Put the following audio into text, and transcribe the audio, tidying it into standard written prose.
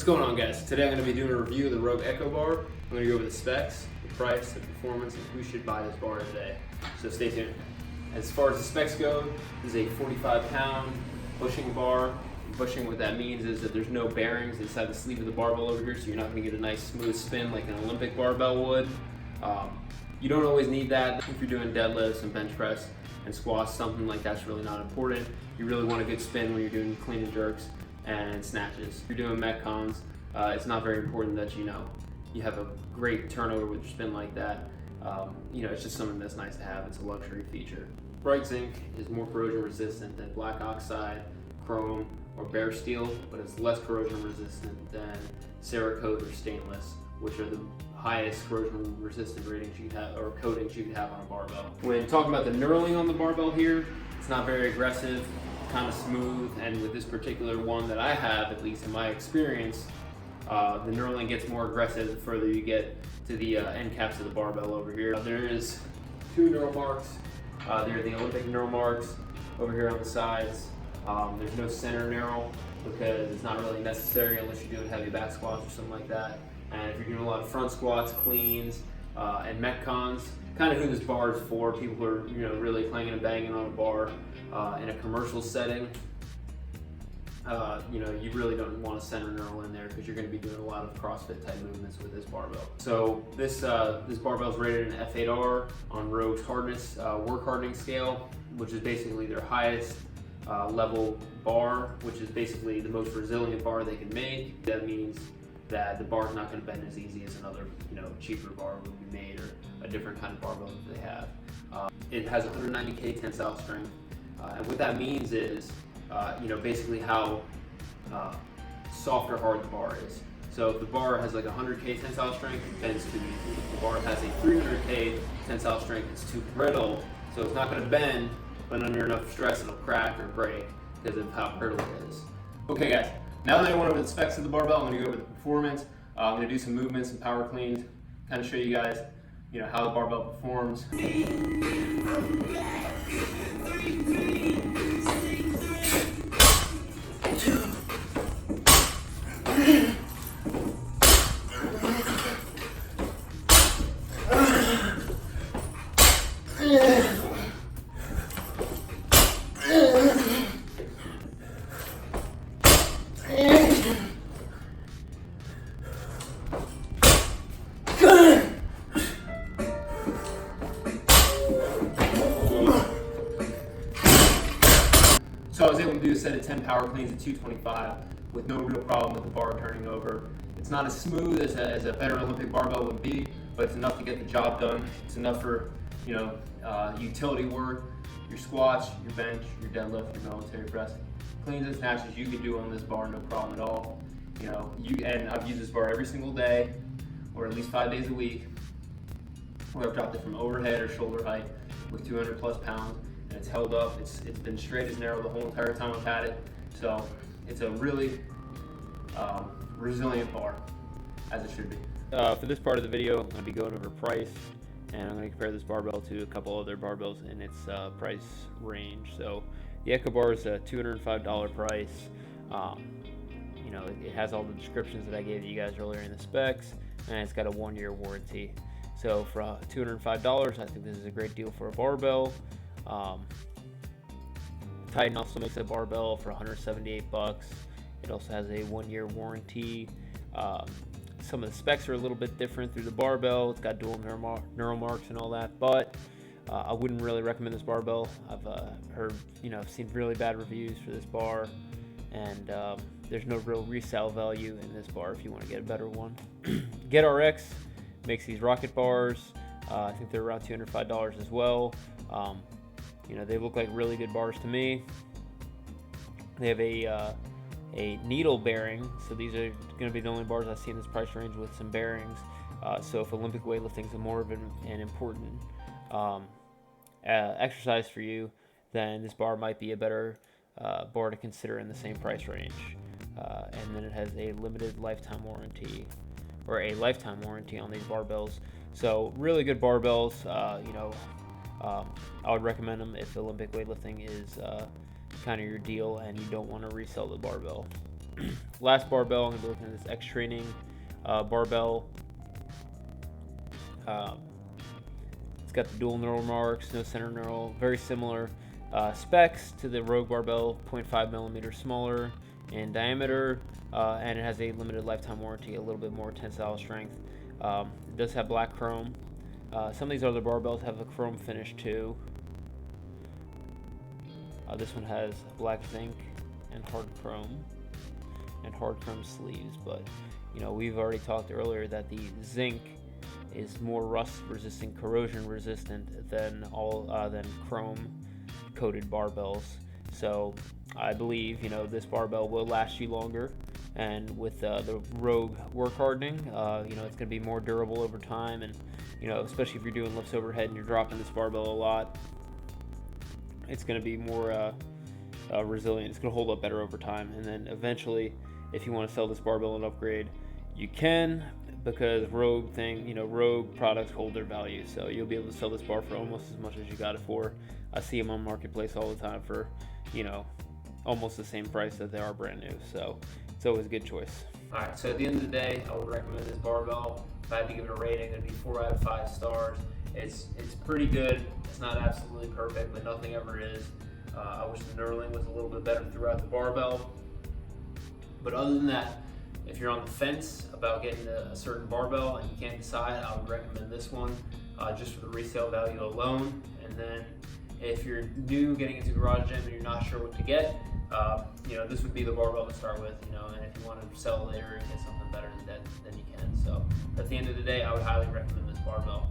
What's going on, guys? Today I'm going to be doing a review of the Rogue Echo Bar. I'm going to go over the specs, the price, the performance, and who should buy this bar today. So stay tuned. As far as the specs go, this is a 45-pound bushing bar. Bushing, what that means is that there's no bearings inside the sleeve of the barbell over here, so you're not going to get a nice smooth spin like an Olympic barbell would. You don't always need that. If you're doing deadlifts and bench press and squats, something like that's really not important. You really want a good spin when you're doing clean and jerks and snatches. If you're doing metcons, it's not very important that you have a great turnover with your spin like that. It's just something that's nice to have. It's a luxury feature. Bright zinc is more corrosion resistant than black oxide, chrome, or bare steel, but it's less corrosion resistant than Cerakote or stainless, which are the highest corrosion resistant ratings you could have, or coatings you could have on a barbell. When talking about the knurling on the barbell here, it's not very aggressive, kind of smooth, and with this particular one that I have, at least in my experience, the knurling gets more aggressive the further you get to the end caps of the barbell over here. There is two knurl marks. They're the Olympic knurl marks over here on the sides. There's no center knurl because it's not really necessary unless you're doing heavy back squats or something like that. And if you're doing a lot of front squats, cleans, and metcons, kind of who this bar is for, people who are really clanging and banging on a bar in a commercial setting. You really don't want a center knurl in there because you're going to be doing a lot of CrossFit type movements with this barbell. So this barbell is rated an F8R on Rogue's hardness work hardening scale, which is basically their highest level bar, which is basically the most resilient bar they can make. That means that the bar is not going to bend as easy as another cheaper bar would be made, or a different kind of barbell that they have. It has 190K tensile strength, and what that means is basically how soft or hard the bar is. So if the bar has like 100K tensile strength, it bends too easily. If the bar has a 300K tensile strength, it's too brittle, so it's not going to bend, but under enough stress it'll crack or break because of how brittle it is. Okay guys, now that I went over the specs of the barbell, I'm going to go over the performance. I'm going to do some movements and power cleans, kind of show you guys how the barbell performs. So I was able to do a set of 10 power cleans at 225 with no real problem with the bar turning over. It's not as smooth as a better Olympic barbell would be, but it's enough to get the job done. It's enough for utility work, your squats, your bench, your deadlift, your military press. Cleans and snatches you can do on this bar, no problem at all. And I've used this bar every single day, or at least 5 days a week, where I've dropped it from overhead or shoulder height with 200 plus pounds. And it's held up. It's been straight as narrow the whole entire time I've had it. So it's a really resilient bar, as it should be. For this part of the video, I'm going to be going over price, and I'm going to compare this barbell to a couple other barbells in its price range. So the Echo Bar is a $205 price. It has all the descriptions that I gave you guys earlier in the specs, and it's got a 1-year warranty. So for $205, I think this is a great deal for a barbell. Titan also makes a barbell for $178. It also has a 1-year warranty. Some of the specs are a little bit different through the barbell. It's got dual knurl marks and all that, but I wouldn't really recommend this barbell. I've I've seen really bad reviews for this bar, and there's no real resale value in this bar if you want to get a better one. GetRx makes these rocket bars. I think they're around $205 as well. They look like really good bars to me. They have a needle bearing, so these are going to be the only bars I see in this price range with some bearings. So if Olympic weightlifting is more of an important exercise for you, then this bar might be a better bar to consider in the same price range. And then it has a limited lifetime warranty, or a lifetime warranty on these barbells. So really good barbells. I would recommend them if Olympic weightlifting is kind of your deal and you don't want to resell the barbell. Last barbell, I'm going to be looking at this X Training barbell. It's got the dual knurl marks, no center knurl, very similar specs to the Rogue barbell, 0.5 millimeters smaller in diameter, and it has a limited lifetime warranty, a little bit more tensile strength. It does have black chrome. Some of these other barbells have a chrome finish too. This one has black zinc and hard chrome sleeves, but we've already talked earlier that the zinc is more rust resistant, corrosion resistant than chrome coated barbells. So I believe this barbell will last you longer, and with the Rogue work hardening, it's going to be more durable over time, and especially if you're doing lifts overhead and you're dropping this barbell a lot, it's going to be more resilient. It's going to hold up better over time. And then eventually, if you want to sell this barbell and upgrade, you can, because Rogue products hold their value. So you'll be able to sell this bar for almost as much as you got it for. I see them on Marketplace all the time for, almost the same price that they are brand new. So it's always a good choice. All right, so at the end of the day, I would recommend this barbell. If I had to give it a rating, it'd be 4 out of 5 stars. It's pretty good. It's not absolutely perfect, but nothing ever is. I wish the knurling was a little bit better throughout the barbell. But other than that, if you're on the fence about getting a certain barbell and you can't decide, I would recommend this one just for the resale value alone. And then if you're new getting into garage gym and you're not sure what to get, this would be the barbell to start with. And if you want to sell later and get something better than that, then you can. So at the end of the day, I would highly recommend this barbell.